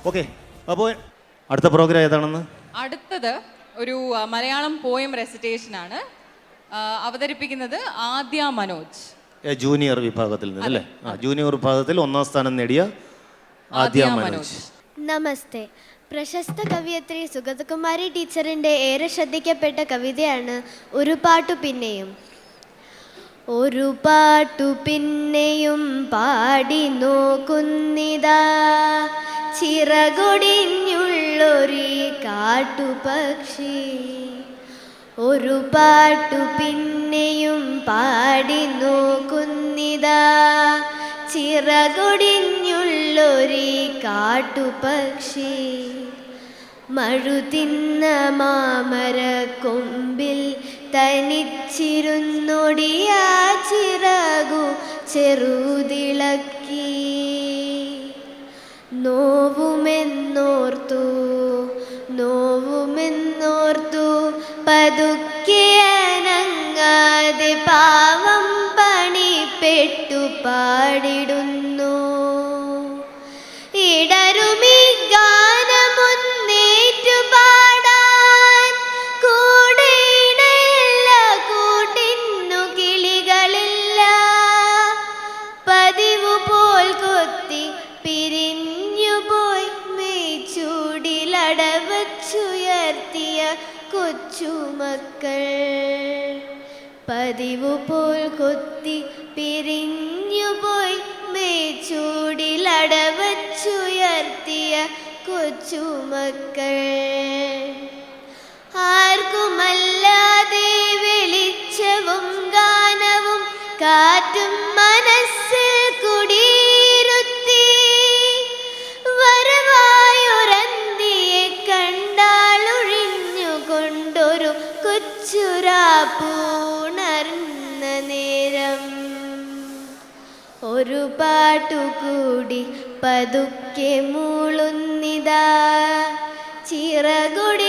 Okay, അപ്പോൾ അടുത്ത programme ഏതാണെന്ന്? അടുത്തത് ഒരു മലയാളം പോയം റെസിറ്റേഷൻ ആണ്. അവതരിപ്പിക്കുന്നത് ആദ്യ മനോജ്. ജൂനിയർ വിഭാഗത്തിൽ നിന്ന് അല്ലേ? ജൂനിയർ വിഭാഗത്തിൽ 1ാം സ്ഥാനം നേടിയ ആദ്യ മനോജ്. നമസ്തേ. പ്രശസ്ത കവിയത്രി സുഗതകുമാരി ടീച്ചറിൻ്റെ ഏറെ ശ്രദ്ധിക്കപ്പെട്ട കവിതയാണ് ഒരു പാട്ടു പിന്നെയും. ഒരു പാട്ടു പിന്നെയും പാടി നോക്കുന്നിതാ ചിറകൊടിഞ്ഞുള്ളൊരു കാട്ടുപക്ഷി. ഒരു പാട്ടു പിന്നെയും പാടി നോക്കുന്നിതാ ചിറകൊടിഞ്ഞുള്ളൊരു കാട്ടുപക്ഷി. മഴുതിന്ന മാമര കൊമ്പിൽ തനിച്ചിരുന്നൊടിയാ ചിറകു ചെറുതിളക്കി. നോവുമെന്നോർത്തു നോവുമെന്നോർത്തു പതുക്കെ അനങ്ങാതെ പാവം പണിപ്പെട്ടു പാടിടുന്നു. ഇടരുമി ഗാനമൊന്നേറ്റു പാടാൻ കൂടെയിടയില്ല, കൂട്ടിന്നു കിളികളില്ല. പതിവു പോൽ കൊത്തി പിരിഞ്ഞുപോയി മേച്ചൂടിലടവച്ചുയർത്തിയ കൊച്ചുമക്കൾ. പതിവു പോൽ കൊത്തി പിരിഞ്ഞുപോയി മേച്ചൂടിലടവച്ചുയർത്തിയ കൊച്ചുമക്കൾ. ആർക്കുമല്ലാതെ വെളിച്ചവും ഗാനവും കാറ്റും മനസ്സിൽ കുടിയിരുത്തി. വരവായൊരന്തിയെ കണ്ടാലൊഴിഞ്ഞുകൊണ്ടൊരു കൊച്ചുരാപ്പൂണർന്ന നേരം. ഒരു പാട്ടുകൂടി പതുക്കെ മൂളുന്നിതാ ചിറകൊടി